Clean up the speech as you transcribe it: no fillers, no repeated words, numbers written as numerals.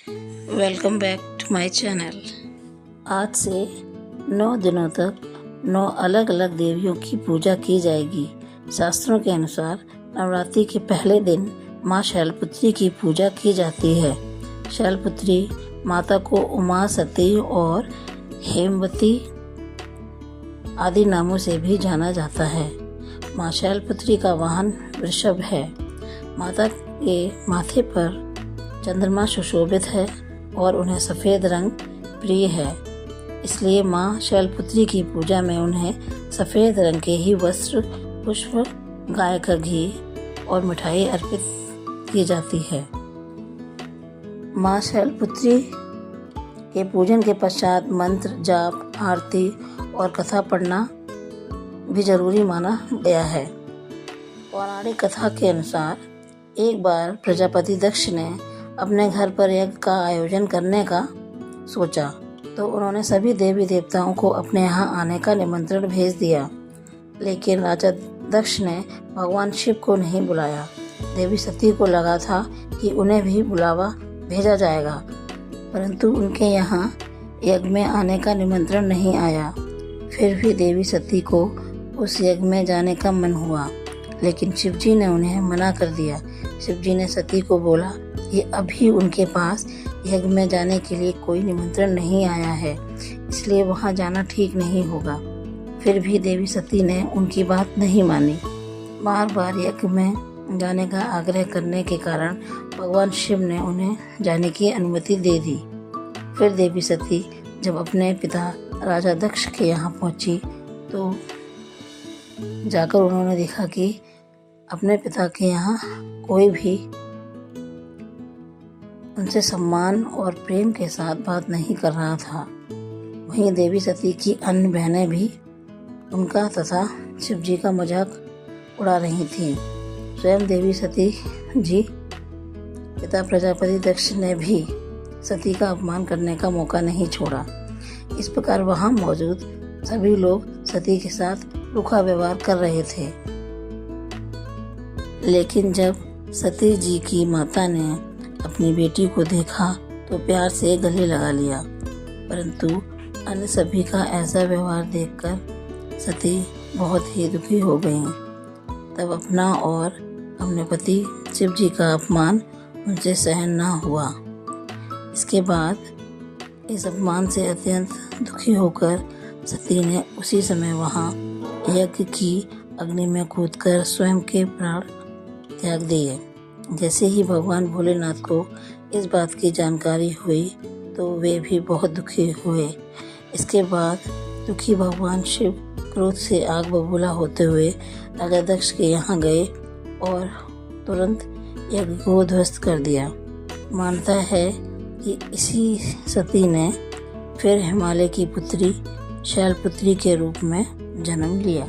Welcome back to my channel. आज से 9 दिनों तक 9 अलग अलग देवियों की पूजा की जाएगी। शास्त्रों के अनुसार नवरात्रि के पहले दिन माँ शैलपुत्री की पूजा की जाती है। शैलपुत्री माता को उमा, सती और हेमवती आदि नामों से भी जाना जाता है। माँ शैलपुत्री का वाहन वृषभ है। माता के माथे पर चंद्रमा सुशोभित है और उन्हें सफ़ेद रंग प्रिय है। इसलिए माँ शैलपुत्री की पूजा में उन्हें सफ़ेद रंग के ही वस्त्र, पुष्प, गाय का घी और मिठाई अर्पित की जाती है। माँ शैलपुत्री के पूजन के पश्चात मंत्र, जाप, आरती और कथा पढ़ना भी जरूरी माना गया है। पौराणिक कथा के अनुसार एक बार प्रजापति दक्ष ने अपने घर पर यज्ञ का आयोजन करने का सोचा, तो उन्होंने सभी देवी देवताओं को अपने यहाँ आने का निमंत्रण भेज दिया। लेकिन राजा दक्ष ने भगवान शिव को नहीं बुलाया। देवी सती को लगा था कि उन्हें भी बुलावा भेजा जाएगा, परंतु उनके यहाँ यज्ञ में आने का निमंत्रण नहीं आया। फिर भी देवी सती को उस यज्ञ में जाने का मन हुआ, लेकिन शिवजी ने उन्हें मना कर दिया। शिवजी ने सती को बोला कि अभी उनके पास यज्ञ में जाने के लिए कोई निमंत्रण नहीं आया है, इसलिए वहां जाना ठीक नहीं होगा। फिर भी देवी सती ने उनकी बात नहीं मानी। बार बार यज्ञ में जाने का आग्रह करने के कारण भगवान शिव ने उन्हें जाने की अनुमति दे दी। फिर देवी सती जब अपने पिता राजा दक्ष के यहाँ पहुंची तो जाकर उन्होंने देखा कि अपने पिता के यहाँ कोई भी उनसे सम्मान और प्रेम के साथ बात नहीं कर रहा था। वहीं देवी सती की अन्य बहनें भी उनका तथा शिवजी का मजाक उड़ा रही थीं। स्वयं देवी सती जी पिता प्रजापति दक्ष ने भी सती का अपमान करने का मौका नहीं छोड़ा। इस प्रकार वहां मौजूद सभी लोग सती के साथ रूखा व्यवहार कर रहे थे। लेकिन जब सती जी की माता ने अपनी बेटी को देखा तो प्यार से गले लगा लिया, परंतु अन्य सभी का ऐसा व्यवहार देखकर सती बहुत ही दुखी हो गईं। तब अपना और अपने पति शिव जी का अपमान उनसे सहन न हुआ। इसके बाद इस अपमान से अत्यंत दुखी होकर सती ने उसी समय वहां यज्ञ की अग्नि में कूदकर स्वयं के प्राण त्याग दिए। जैसे ही भगवान भोलेनाथ को इस बात की जानकारी हुई तो वे भी बहुत दुखी हुए। इसके बाद दुखी भगवान शिव क्रोध से आग बबूला होते हुए राजा दक्ष के यहाँ गए और तुरंत यज्ञ को ध्वस्त कर दिया। मानता है कि इसी सती ने फिर हिमालय की पुत्री शैलपुत्री के रूप में जन्म लिया।